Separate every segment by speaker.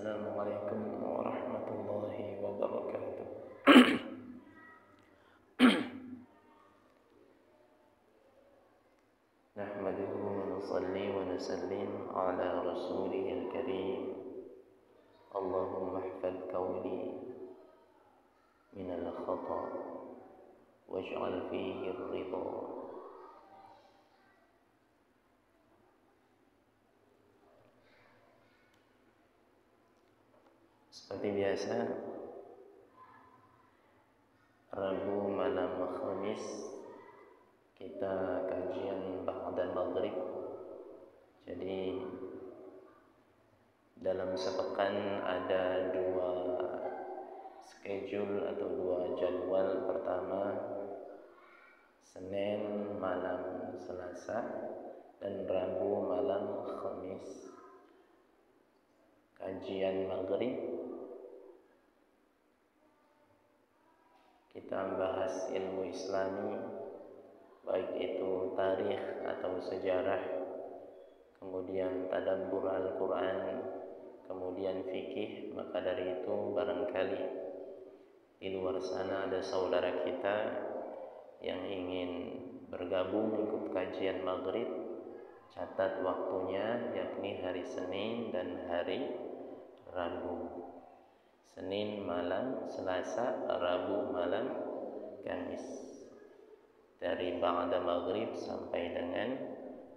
Speaker 1: Assalamualaikum warahmatullahi wabarakatuh. Nahmaduhu wa nusalli wa nusallim ala rasulihil karim. Allahumma ihfaz qawli minal khata waj'al fihi ar-ridha. Seperti biasa, Rabu malam Khamis kita kajian ba'da maghrib. Jadi dalam sepekan ada dua schedule atau dua jadwal. Pertama, Senin malam Selasa dan Rabu malam Khamis kajian maghrib. Kita membahas ilmu Islami, baik itu tarikh atau sejarah, kemudian tadabbur Al-Quran, kemudian fikih. Maka dari itu barangkali di luar sana ada saudara kita yang ingin bergabung ikut kajian maghrib, catat waktunya, yakni hari Senin dan hari Rabu. Senin malam Selasa, Rabu malam Kamis, dari ba'da maghrib sampai dengan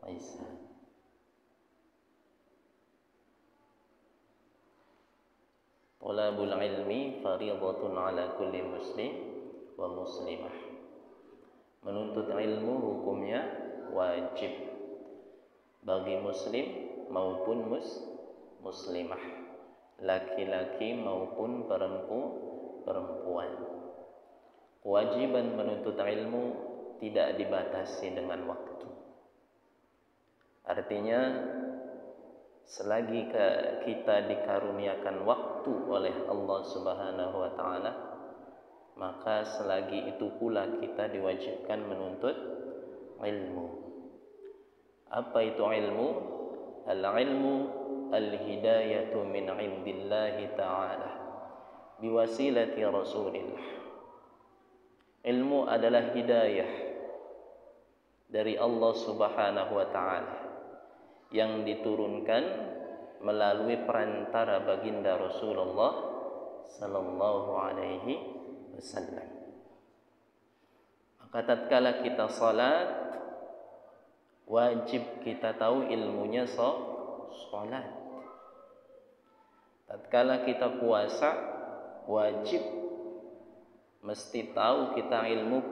Speaker 1: Isya. Talabul ilmi fardhatun ala kulli muslim wa muslimah. Menuntut ilmu hukumnya wajib bagi muslim maupun muslimah, laki-laki maupun perempuan. Kewajiban menuntut ilmu tidak dibatasi dengan waktu. Artinya, selagi kita dikaruniakan waktu oleh Allah Subhanahu wa taala, maka selagi itu pula kita diwajibkan menuntut ilmu. Apa itu ilmu? Al-ilmu al-hidayatu min indillahi ta'ala biwasilati Rasulillah. Ilmu adalah hidayah dari Allah Subhanahu wa ta'ala yang diturunkan melalui perantara baginda Rasulullah sallallahu alaihi wasallam. Maka tatkala kita salat, wajib kita tahu ilmunya salat. Tatkala kita puasa, wajib mesti tahu kita ilmu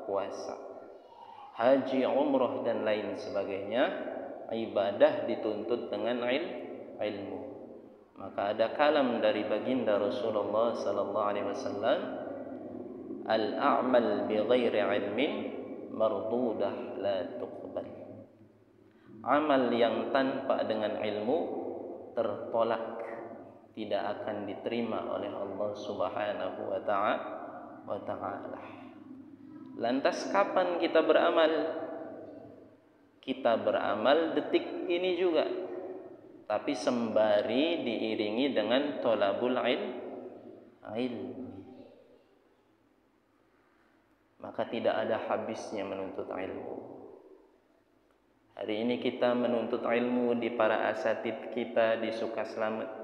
Speaker 1: puasa. Haji, umrah dan lain sebagainya, ibadah dituntut dengan ilmu. Maka ada kalam dari baginda Rasulullah sallallahu alaihi wasallam, al-a'mal bighairi ilmin mardudah la tuqbal. Amal yang tanpa dengan ilmu tertolak, tidak akan diterima oleh Allah Subhanahu wa ta'ala. Lantas kapan kita beramal? Kita beramal detik ini juga, tapi sembari diiringi dengan thalabul ilmi. Maka tidak ada habisnya menuntut ilmu. Hari ini kita menuntut ilmu di para asatid kita di Sukaslamet.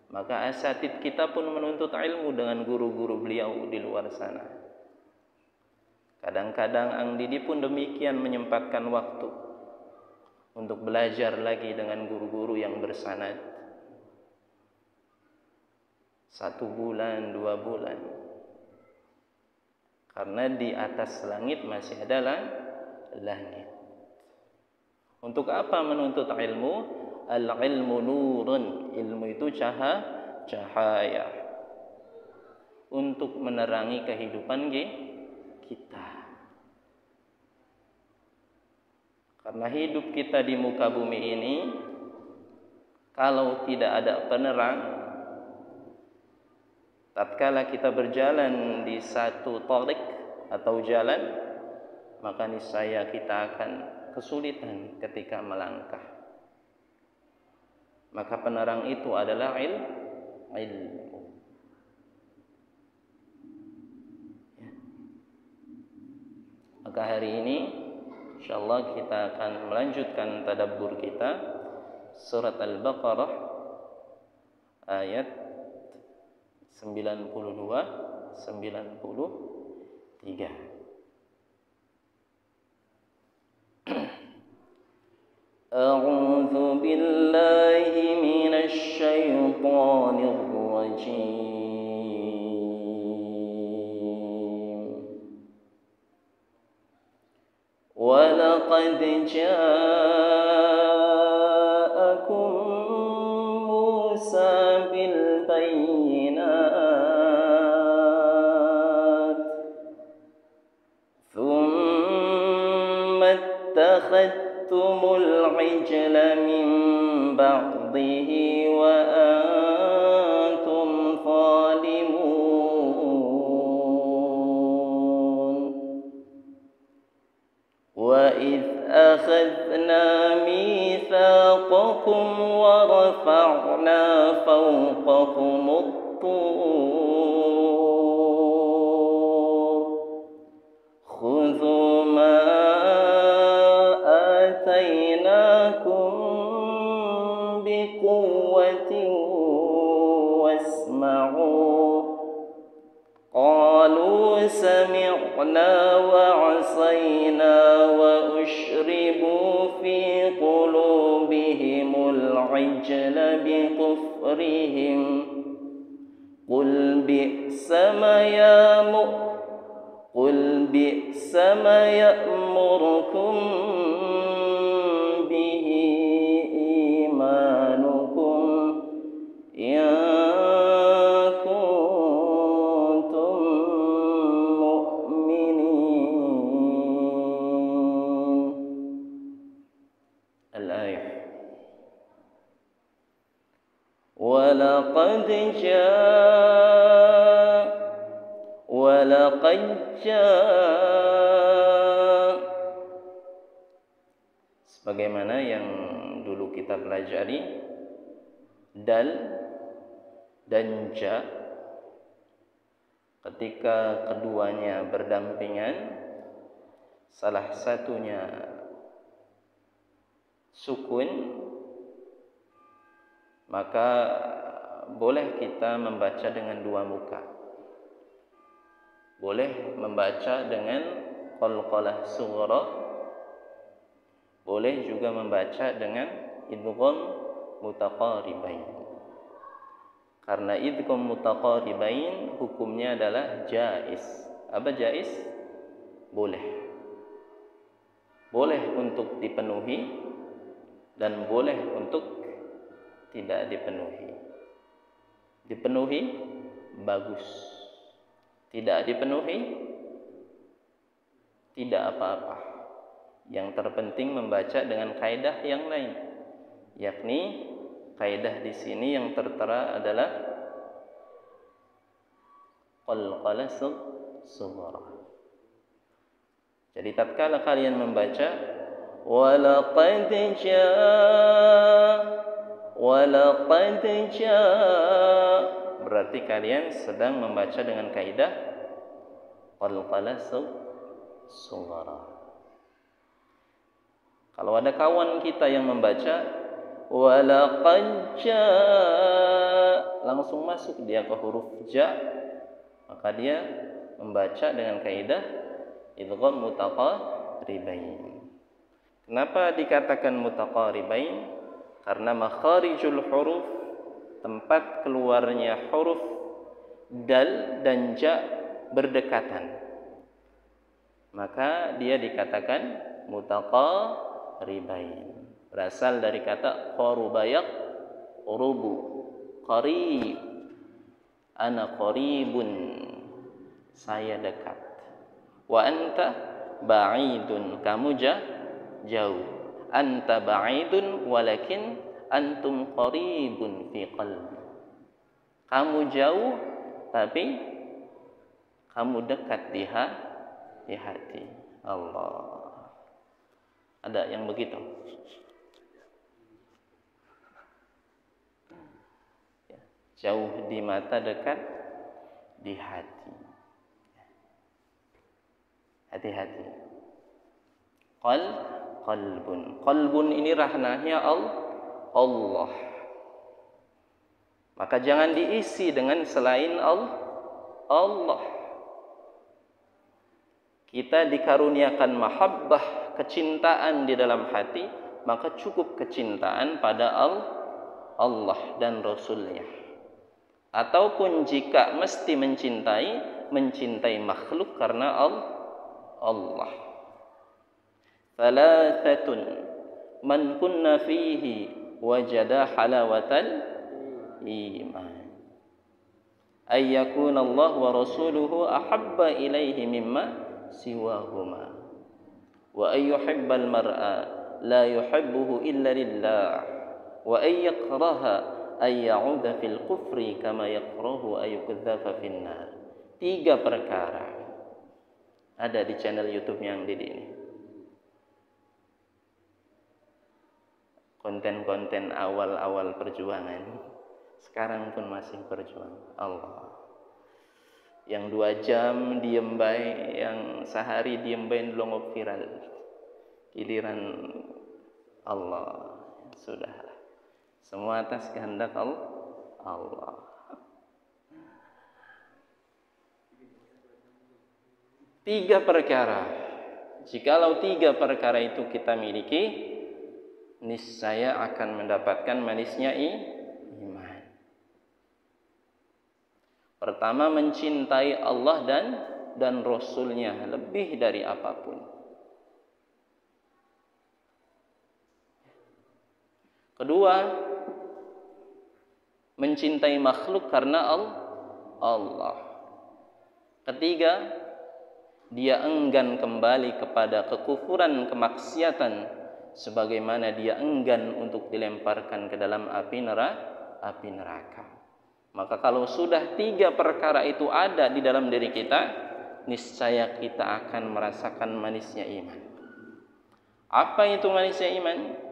Speaker 1: Maka asatid kita pun menuntut ilmu dengan guru-guru beliau di luar sana. Kadang-kadang Ang Didi pun demikian, menyempatkan waktu untuk belajar lagi dengan guru-guru yang bersanad. 1 bulan, 2 bulan. Karena di atas langit masih ada langit. Untuk apa menuntut ilmu? Al-ilmu nurun. Ilmu itu cahaya untuk menerangi kehidupan kita. Karena hidup kita di muka bumi ini, kalau tidak ada penerang, tatkala kita berjalan di satu tariq atau jalan, maka niscaya kita akan kesulitan ketika melangkah. maka penerang itu adalah ilmu. Maka hari ini insyaallah kita akan melanjutkan tadabbur kita surat Al-Baqarah ayat 92 93. A'udzu billahi minasy syaithanir rajim. Wa laqad ja'akum Musa bil bayyinat thumma ittakhadtumul ijla min ba'dihi wa antum zalimun wa idh akhadna mitsaqakum wa rafa'na fawqakumut tur khudhu ma atainakum biquwwatin wasma'u qalu sami'na wa 'asayna wa ushribu fi qulubihimul 'ijla bikufrihim qul bi'sa ma ya'murukum bihi imanukum in kuntum mu'minin. Al-ayah. Walaqad sebagaimana yang dulu kita pelajari, dal dan ja ketika keduanya berdampingan, salah satunya sukun, maka boleh kita membaca dengan dua muka. Boleh membaca dengan qalqalah sughra, boleh juga membaca dengan idgham mutaqaribain. Karena idgham mutaqaribain hukumnya adalah jaiz. Apa jaiz? Boleh. Boleh untuk dipenuhi dan boleh untuk tidak dipenuhi. Dipenuhi bagus, tidak dipenuhi tidak apa-apa. Yang terpenting membaca dengan kaidah yang lain, yakni kaidah di sini yang tertera adalah qalqalah sughra. Jadi tatkala kalian membaca walaqad jaa, berarti kalian sedang membaca dengan kaidah qalqalah sughra. Kalau ada kawan kita yang membaca walaqad jaa, langsung masuk dia ke huruf ja, maka dia membaca dengan kaidah idgham mutaqaribain. Kenapa dikatakan mutaqaribain? Karena makharijul huruf, tempat keluarnya huruf dal dan ja berdekatan, maka dia dikatakan mutaqaribain. Berasal dari kata qarubayak urubu, qarib, ana qaribun, saya dekat, wa anta ba'idun, kamu jauh, anta ba'idun walakin antum qaribun fi qalbi, kamu jauh tapi kamu dekat di hati. Allah. Ada yang begitu? Jauh di mata, dekat di hati. Hati-hati. Qalbun. Qalbun ini ranahnya Allah. Maka jangan diisi dengan selain Allah. Kita dikaruniakan mahabbah, kecintaan di dalam hati, maka cukup kecintaan pada Allah dan Rasulnya. Ataupun jika mesti mencintai makhluk karena Allah. Thalathatun man kunna fihi wajada halawatal iman. Ay yakuna Allah wa rasuluhu ahabba ilaihi mimma siwahuma. Wa ay yuhibbal mar'a la yuhibbuhu illa lillah. Wa ay yakraha ay ya'udha fil kufri kama yakrahu ay yukdzafa fin nar. 3 perkara ada di channel YouTube yang Didi ini. Konten-konten awal-awal perjuangan, sekarang pun masih berjuang. Allah. Yang 2 jam diem bae, yang sehari diem bae ndelongok viral. Giliran Allah, sudah. Semua atas kehendak Allah. 3 perkara. Jikalau 3 perkara itu kita miliki, niscaya akan mendapatkan manisnya iman. Pertama, mencintai Allah dan Rasulnya lebih dari apapun. Kedua, mencintai makhluk karena Allah. Ketiga, dia enggan kembali kepada kekufuran, kemaksiatan, sebagaimana dia enggan untuk dilemparkan ke dalam api neraka. Maka kalau sudah 3 perkara itu ada di dalam diri kita, niscaya kita akan merasakan manisnya iman. Apa itu manisnya iman?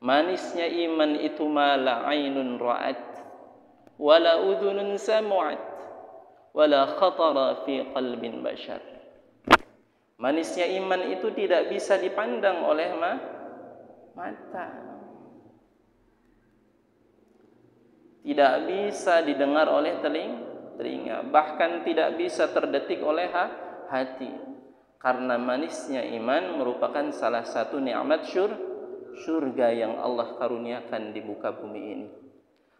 Speaker 1: Manisnya iman itu ma la ainun ra'at wala udhunun sam'at wala khatara fi qalbin bashar. Manisnya iman itu tidak bisa dipandang oleh mata, tidak bisa didengar oleh telinga, bahkan tidak bisa terdetik oleh hati. Karena manisnya iman merupakan salah satu nikmat surga yang Allah karuniakan di muka bumi ini.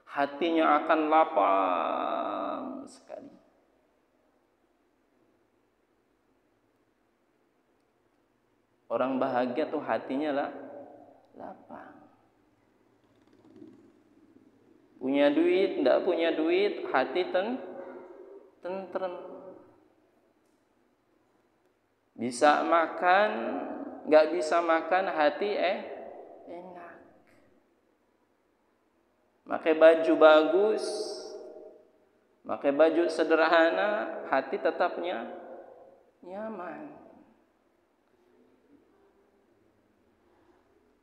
Speaker 1: Hatinya akan lapang sekali. Orang bahagia tuh hatinya lapang. Punya duit, enggak punya duit, hati tentrem. Bisa makan, enggak bisa makan, hati enak. Pakai baju bagus, pakai baju sederhana, hati tetapnya nyaman.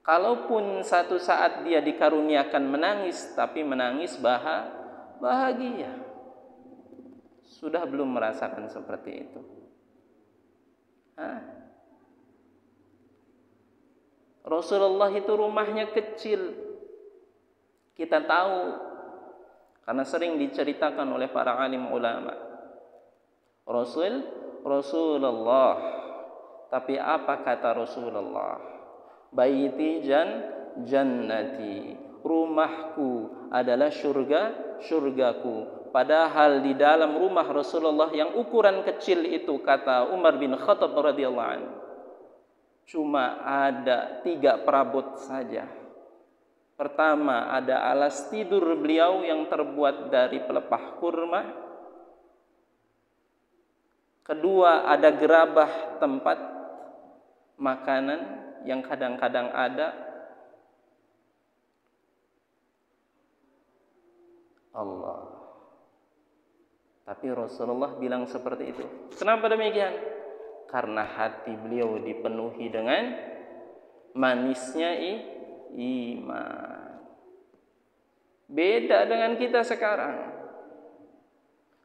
Speaker 1: Kalaupun satu saat dia dikaruniakan menangis, tapi menangis bahagia. Sudah belum merasakan seperti itu? Rasulullah itu rumahnya kecil. Kita tahu, karena sering diceritakan oleh para alim ulama. Rasulullah. Tapi apa kata Rasulullah? Baiti jannati, rumahku adalah surgaku. Padahal di dalam rumah Rasulullah yang ukuran kecil itu, kata Umar bin Khattab radhiyallahu anhu, cuma ada 3 perabot saja. Pertama, ada alas tidur beliau yang terbuat dari pelepah kurma. Kedua, ada gerabah tempat makanan yang kadang-kadang ada. Allah. Tapi Rasulullah bilang seperti itu. Kenapa demikian? Karena hati beliau dipenuhi dengan manisnya iman. Beda dengan kita sekarang.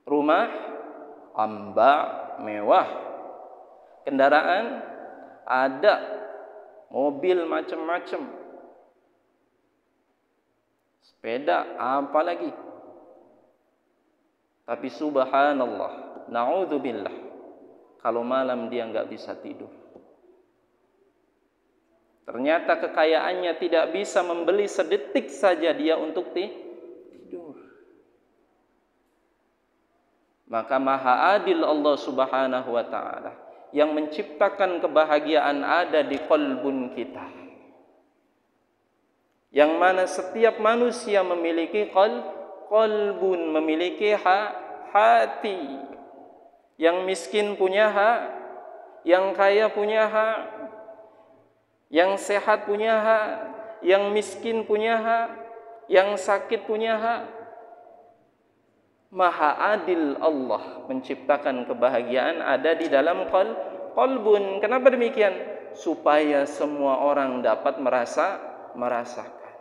Speaker 1: Rumah amba mewah, kendaraan ada, mobil macam-macam, sepeda apa lagi. Tapi subhanallah, na'udzubillah, kalau malam dia enggak bisa tidur. Ternyata kekayaannya tidak bisa membeli sedetik saja dia untuk tidur. Maka maha adil Allah subhanahu wa ta'ala yang menciptakan kebahagiaan ada di qalbun kita. Yang mana setiap manusia memiliki qalbun, memiliki hati. Yang miskin punya hak, yang kaya punya hak, yang sehat punya hak, yang miskin punya hak, yang sakit punya hak. Maha adil Allah menciptakan kebahagiaan ada di dalam qalbun. Kenapa demikian? Supaya semua orang dapat merasakan.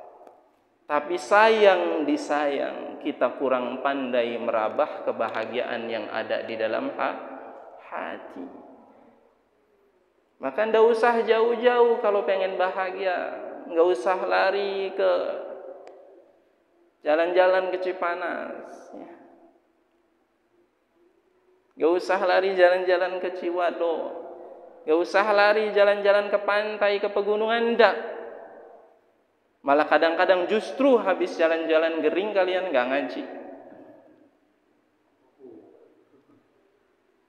Speaker 1: Tapi sayang disayang, kita kurang pandai merabah kebahagiaan yang ada di dalam hati. Maka ndak usah jauh-jauh kalau pengen bahagia. Nggak usah lari ke jalan-jalan ke Cipanas. Nggak usah lari jalan-jalan ke Ciwado. Nggak usah lari jalan-jalan ke pantai, ke pegunungan. Ndak. Malah kadang-kadang justru habis jalan-jalan gering kalian nggak ngaji.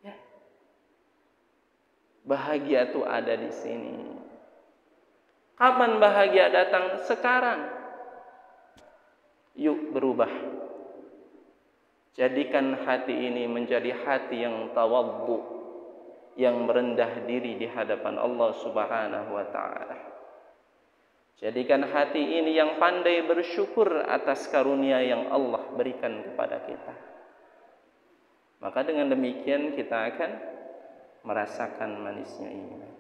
Speaker 1: Ya. Bahagia itu ada di sini. Kapan bahagia datang? Sekarang. Yuk berubah. Jadikan hati ini menjadi hati yang tawaddu, yang merendah diri di hadapan Allah Subhanahu wa ta'ala. Jadikan hati ini yang pandai bersyukur atas karunia yang Allah berikan kepada kita. Maka dengan demikian kita akan merasakan manisnya iman.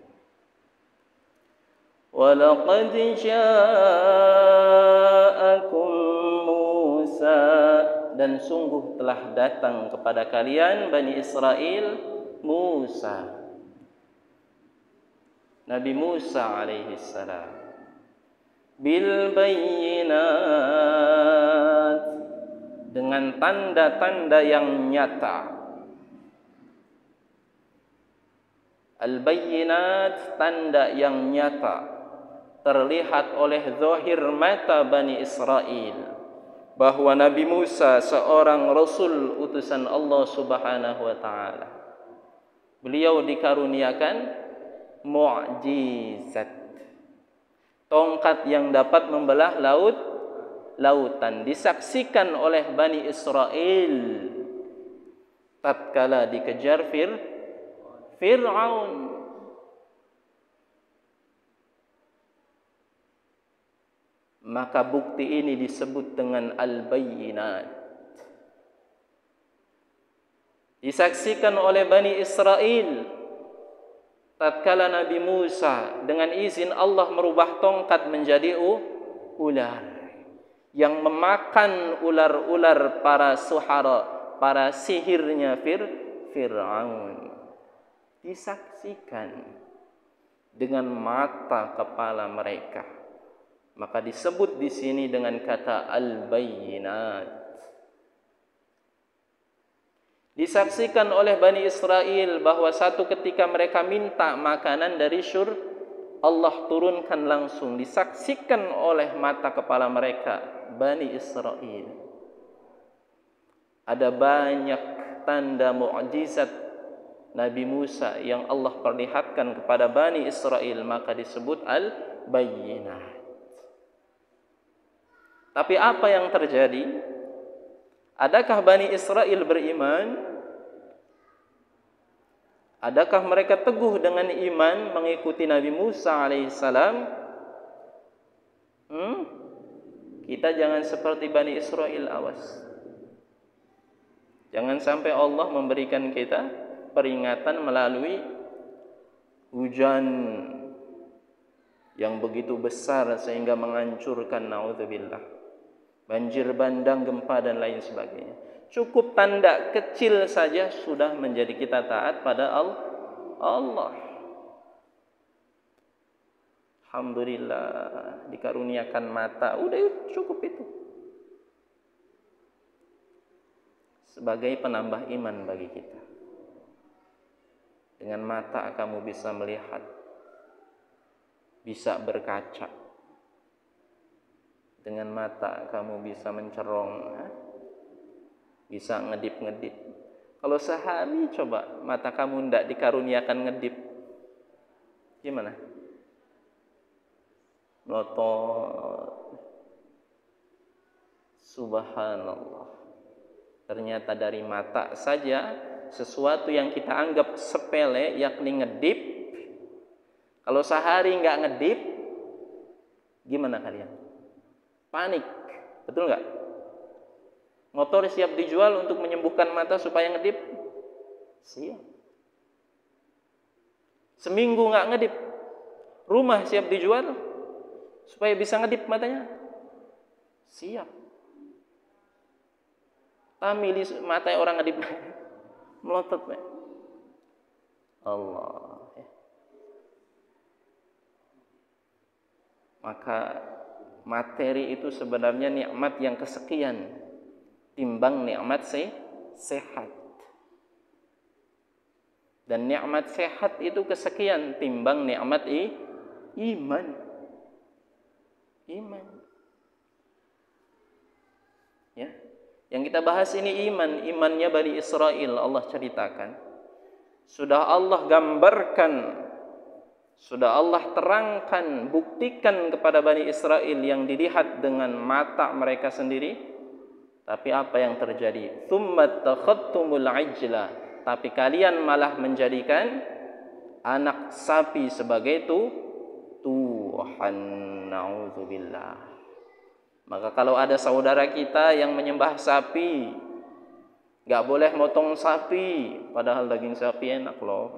Speaker 1: Walaqad ja'akum Musa, dan sungguh telah datang kepada kalian Bani Israel Musa, Nabi Musa alaihi salam, bil bayyinat, dengan tanda-tanda yang nyata. Al bayyinat, tanda yang nyata, terlihat oleh zahir mata Bani Israel bahwa Nabi Musa seorang Rasul utusan Allah Subhanahu wa ta'ala. Beliau dikaruniakan mu'jizat, tongkat yang dapat membelah lautan, disaksikan oleh Bani Israel tatkala dikejar Fir'aun. Maka bukti ini disebut dengan al-bayyinat. Disaksikan oleh Bani Israel tatkala Nabi Musa dengan izin Allah merubah tongkat menjadi ular yang memakan ular-ular para suhara, para sihirnya Fir'aun. Disaksikan dengan mata kepala mereka. Maka disebut di sini dengan kata al-bayyinat. Disaksikan oleh Bani Israel bahwa satu ketika mereka minta makanan dari syurga, Allah turunkan langsung. Disaksikan oleh mata kepala mereka, Bani Israel. Ada banyak tanda mukjizat Nabi Musa yang Allah perlihatkan kepada Bani Israel, maka disebut al-bayyinat. Tapi apa yang terjadi? Adakah Bani Israel beriman? Adakah mereka teguh dengan iman mengikuti Nabi Musa alaihissalam? Kita jangan seperti Bani Israel, awas. Jangan sampai Allah memberikan kita peringatan melalui hujan yang begitu besar sehingga menghancurkan, naudzubillah. banjir bandang, gempa dan lain sebagainya. Cukup tanda kecil saja sudah menjadi kita taat pada Allah. Alhamdulillah dikaruniakan mata, udah cukup itu. Sebagai penambah iman bagi kita. Dengan mata kamu bisa melihat, bisa berkaca. Dengan mata kamu bisa mencerong, bisa ngedip-ngedip. Kalau sehari coba mata kamu tidak dikaruniakan ngedip, gimana? Melotot. Subhanallah. Ternyata dari mata saja sesuatu yang kita anggap sepele, yakni ngedip, kalau sehari nggak ngedip, gimana kalian? Panik, betul nggak? Motor siap dijual untuk menyembuhkan mata supaya ngedip? Siap. Seminggu nggak ngedip, rumah siap dijual supaya bisa ngedip matanya? Siap. Milih mata orang ngedip, melotot, Allah. Maka materi itu sebenarnya nikmat yang kesekian timbang nikmat sehat. Dan nikmat sehat itu kesekian timbang nikmat iman. Ya. Yang kita bahas ini imannya Bani Israel. Allah ceritakan, sudah Allah gambarkan, sudah Allah terangkan, buktikan kepada Bani Israel yang dilihat dengan mata mereka sendiri. Tapi apa yang terjadi? Tsumma takhadtumul ajla, tapi kalian malah menjadikan anak sapi sebagai Tuhan. Na'udzubillah. Maka kalau ada saudara kita yang menyembah sapi, gak boleh motong sapi, padahal daging sapi enak loh.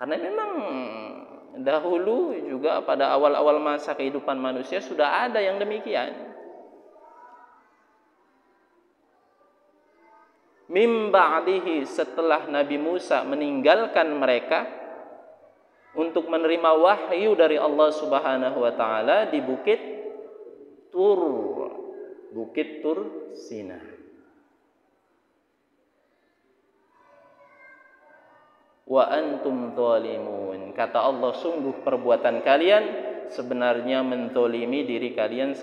Speaker 1: Karena memang dahulu juga pada awal-awal masa kehidupan manusia sudah ada yang demikian. Mim ba'dihi, setelah Nabi Musa meninggalkan mereka untuk menerima wahyu dari Allah Subhanahu wa taala di Bukit Tur Sina. Wa antum zalimun, kata Allah, sungguh perbuatan kalian sebenarnya menzalimi diri kalian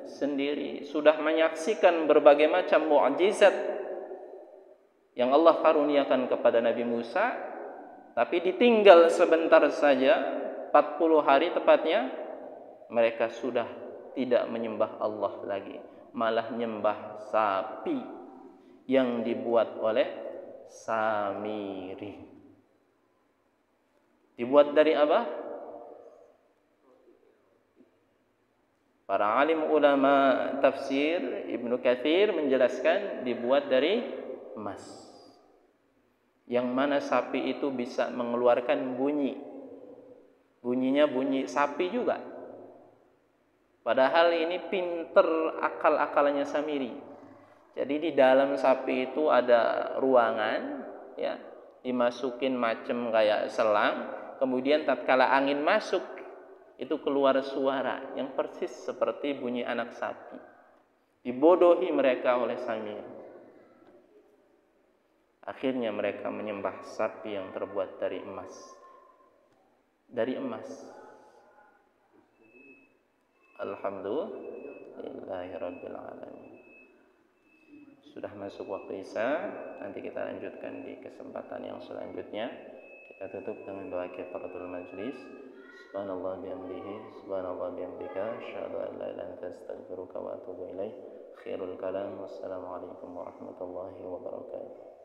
Speaker 1: sendiri. Sudah menyaksikan berbagai macam mukjizat yang Allah karuniakan kepada Nabi Musa, tapi ditinggal sebentar saja, 40 hari tepatnya, mereka sudah tidak menyembah Allah lagi, malah menyembah sapi yang dibuat oleh Samiri. Dibuat dari apa? Para alim ulama tafsir, Ibnu Katsir menjelaskan dibuat dari emas. Yang mana sapi itu bisa mengeluarkan bunyi. Bunyinya bunyi sapi juga. Padahal ini pinter akal-akalnya Samiri. Jadi di dalam sapi itu ada ruangan, ya, dimasukin macam kayak selang, kemudian tatkala angin masuk, itu keluar suara yang persis seperti bunyi anak sapi. Dibodohi mereka oleh Samiri. Akhirnya mereka menyembah sapi yang terbuat dari emas. Dari emas. Alhamdulillahirabbil alamin. Sudah masuk waktu Isya, nanti kita lanjutkan di kesempatan yang selanjutnya. Kita tutup dengan doa kifaratul majlis. Subhanallah bihamdihi, subhanallah bihamdika, asyhadu an la ilaha illa anta, astaghfiruka wa atubu ilaik. Khairul kalam, wassalamualaikum warahmatullahi wabarakatuh.